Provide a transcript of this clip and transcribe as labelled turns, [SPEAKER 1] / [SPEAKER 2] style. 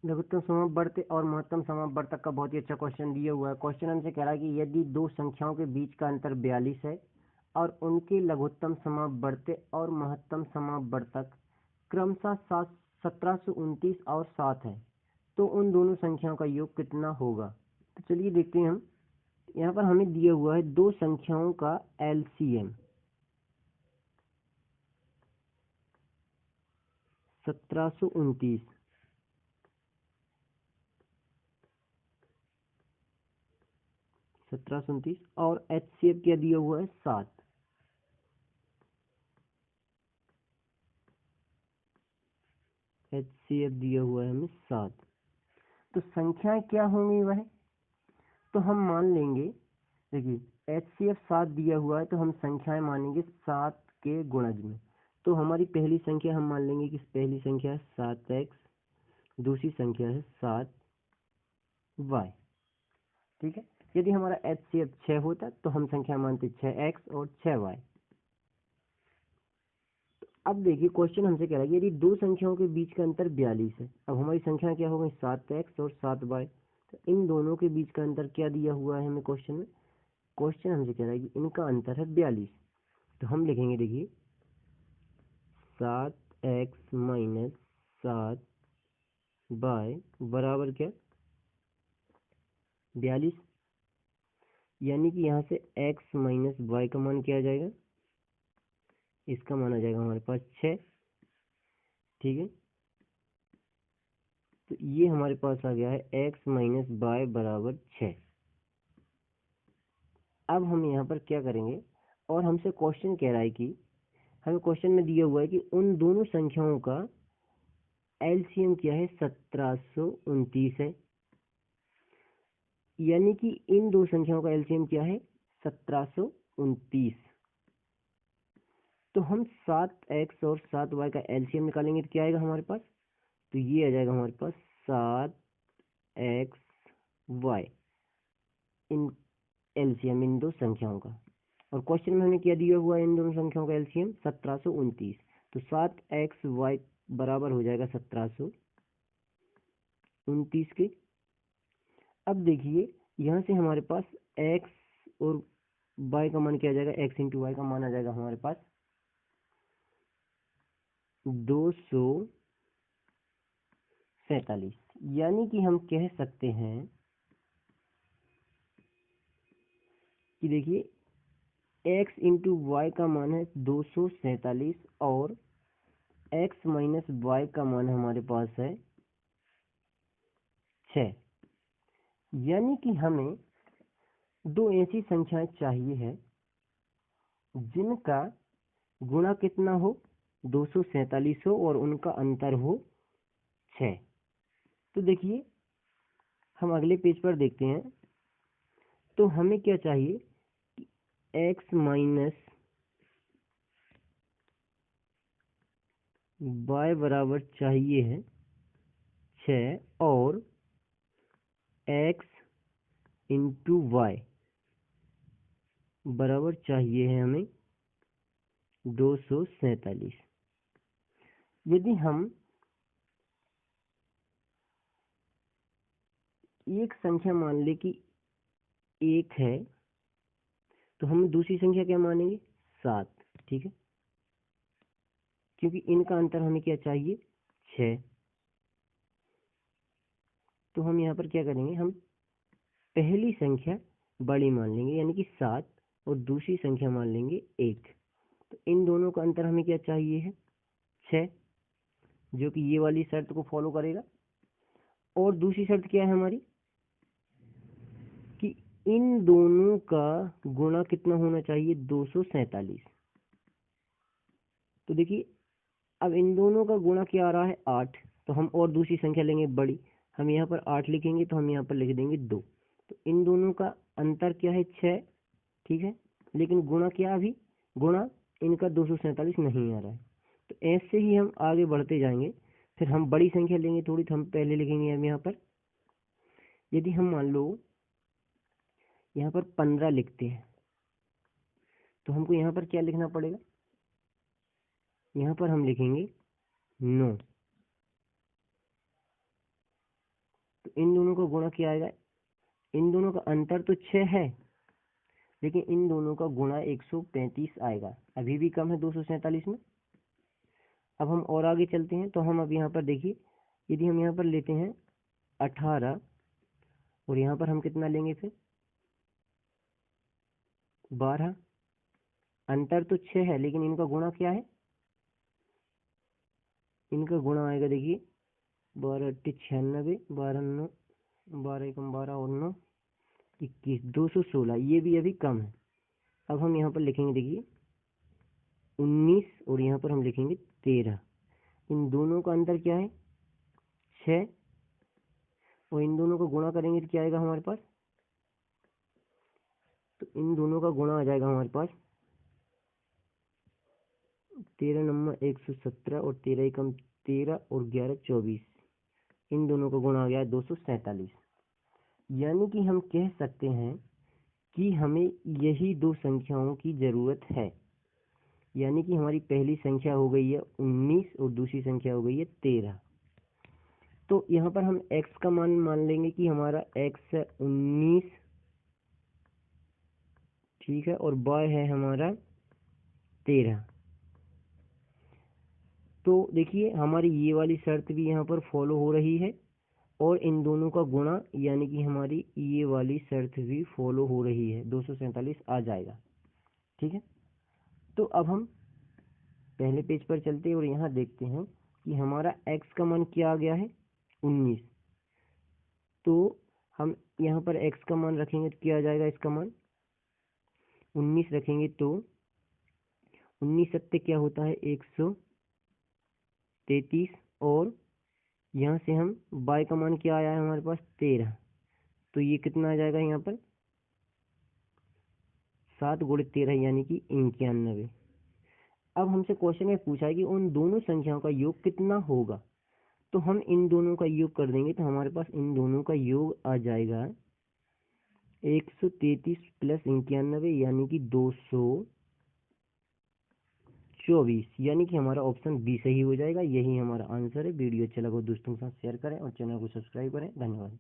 [SPEAKER 1] लघुत्तम समापवर्त और महत्तम समापवर्तक का बहुत ही अच्छा क्वेश्चन दिया हुआ है। क्वेश्चन हमसे कह रहा है कि यदि दो संख्याओं के बीच का अंतर 42 है और उनके लघुत्तम समापवर्त और महत्तम समापवर्तक क्रमशः 1729 और 7 है, तो उन दोनों संख्याओं का योग कितना होगा। तो चलिए देखते हैं हम। यहाँ पर हमें दिया हुआ है दो संख्याओं का एलसीएम 1729 और एचसीएफ क्या दिया हुआ है 7। एचसीएफ दिया हुआ है हमें 7। तो संख्याएं क्या होंगी वह, तो हम मान लेंगे, देखिए एचसीएफ 7 दिया हुआ है तो हम संख्याएं मानेंगे 7 के गुणज में। तो हमारी पहली संख्या हम मान लेंगे कि पहली संख्या है 7x, दूसरी संख्या है 7y। ठीक है, यदि हमारा एचसीएफ 6 होता तो हम संख्या मानते 6x और 6y। अब देखिए क्वेश्चन हमसे कह रहा है यदि दो संख्याओं के बीच का अंतर 42 है, अब हमारी संख्या क्या हो गई 7x और 7y, तो इन दोनों के बीच का अंतर क्या दिया हुआ है हमें क्वेश्चन में। क्वेश्चन हमसे कह रहा है कि इनका अंतर है 42। तो हम लिखेंगे, देखिए 7x माइनस 7y बराबर क्या 42, यानी कि यहाँ से x माइनस y का मान क्या आ जाएगा, इसका मान आ जाएगा हमारे पास 6। ठीक है, तो ये हमारे पास आ गया है x माइनस वाई बराबर 6। अब हम यहाँ पर क्या करेंगे, और हमसे क्वेश्चन कह रहा है कि हमें क्वेश्चन में दिया हुआ है कि उन दोनों संख्याओं का एलसीएम क्या है 1729 है, यानी कि इन दो संख्याओं का एलसीएम क्या है 1729। तो हम 7x और 7y का एलसीएम निकालेंगे तो क्या आएगा हमारे पास, तो ये आ जाएगा हमारे पास 7xy इन एलसीएम इन दो संख्याओं का। और क्वेश्चन में हमें क्या दिया हुआ है इन दोनों संख्याओं का एलसीएम 1729। तो 7xy बराबर हो जाएगा 1729 के। अब देखिए यहाँ से हमारे पास x और y का मान क्या आ जाएगा, x इंटू वाई का मान आ जाएगा हमारे पास 247, यानी कि हम कह सकते हैं कि देखिए x इंटू वाई का मान है 247 और x माइनस वाई का मान हमारे पास है 6, यानी कि हमें दो ऐसी संख्याएं चाहिए है जिनका गुणा कितना हो 247 हो और उनका अंतर हो 6। तो देखिए हम अगले पेज पर देखते हैं, तो हमें क्या चाहिए कि x माइनस वाई बराबर चाहिए है 6 और x इंटू वाई बराबर चाहिए है हमें 247। यदि हम एक संख्या मान ले कि 1 है तो हम दूसरी संख्या क्या मानेंगे 7। ठीक है, क्योंकि इनका अंतर हमें क्या चाहिए 6। तो हम यहाँ पर क्या करेंगे, हम पहली संख्या बड़ी मान लेंगे यानी कि 7 और दूसरी संख्या मान लेंगे 1। तो इन दोनों का अंतर हमें क्या चाहिए है 6, जो कि ये वाली शर्त को फॉलो करेगा। और दूसरी शर्त क्या है हमारी कि इन दोनों का गुणा कितना होना चाहिए 247। तो देखिए अब इन दोनों का गुणा क्या आ रहा है 8, तो हम और दूसरी संख्या लेंगे बड़ी, हम यहाँ पर 8 लिखेंगे तो हम यहाँ पर लिख देंगे 2। तो इन दोनों का अंतर क्या है 6। ठीक है, लेकिन गुणा क्या, अभी गुणा इनका 247 नहीं आ रहा है। तो ऐसे ही हम आगे बढ़ते जाएंगे, फिर हम बड़ी संख्या लेंगे थोड़ी, तो हम पहले लिखेंगे हम यहाँ पर, यदि हम मान लो यहाँ पर 15 लिखते हैं तो हमको यहाँ पर क्या लिखना पड़ेगा, यहाँ पर हम लिखेंगे 9। तो इन दोनों का गुणा क्या आएगा, इन दोनों का अंतर तो 6 है, लेकिन इन दोनों का गुणा 135 आएगा, अभी भी कम है 247 में। अब हम और आगे चलते हैं, तो हम अब यहाँ पर देखिए, यदि हम यहाँ पर लेते हैं 18 और यहाँ पर हम कितना लेंगे फिर 12, अंतर तो 6 है, लेकिन इनका गुणा क्या है, इनका गुणा आएगा देखिए 12 8 96, 12 9, 12 एकम 12 और 9 21, 216, ये भी अभी कम है। अब हम यहाँ पर लिखेंगे देखिए 19 और यहाँ पर हम लिखेंगे 13, इन दोनों का अंतर क्या है 6, और इन दोनों का गुणा करेंगे तो क्या आएगा हमारे पास, तो इन दोनों का गुणा आ जाएगा हमारे पास 13 नंबर 117 और 13 एकम 13 और 11 24, इन दोनों का गुणा आ गया 247। यानी कि हम कह सकते हैं कि हमें यही दो संख्याओं की ज़रूरत है, यानी कि हमारी पहली संख्या हो गई है 19 और दूसरी संख्या हो गई है 13। तो यहाँ पर हम x का मान मान लेंगे कि हमारा x है 19, ठीक है, और y है हमारा 13। तो देखिए हमारी ये वाली शर्त भी यहाँ पर फॉलो हो रही है, और इन दोनों का गुणा यानी कि हमारी ये वाली शर्त भी फॉलो हो रही है, 247 आ जाएगा, ठीक है। तो अब हम पहले पेज पर चलते हैं और यहाँ देखते हैं कि हमारा x का मान क्या आ गया है 19। तो हम यहाँ पर x का मान रखेंगे तो क्या आ जाएगा, इसका मान 19 रखेंगे तो 19 सत्ते क्या होता है 133, और यहाँ से हम y का मान क्या आया है हमारे पास 13, तो ये कितना आ जाएगा यहाँ पर 7 गुणित 13 यानी कि 91। अब हमसे क्वेश्चन में पूछा है कि उन दोनों संख्याओं का योग कितना होगा, तो हम इन दोनों का योग कर देंगे तो हमारे पास इन दोनों का योग आ जाएगा 133 प्लस 91 यानी कि 224, यानी कि हमारा ऑप्शन बी सही हो जाएगा। यही हमारा आंसर है। वीडियो अच्छा लगा दोस्तों के साथ शेयर करें और चैनल को सब्सक्राइब करें। धन्यवाद।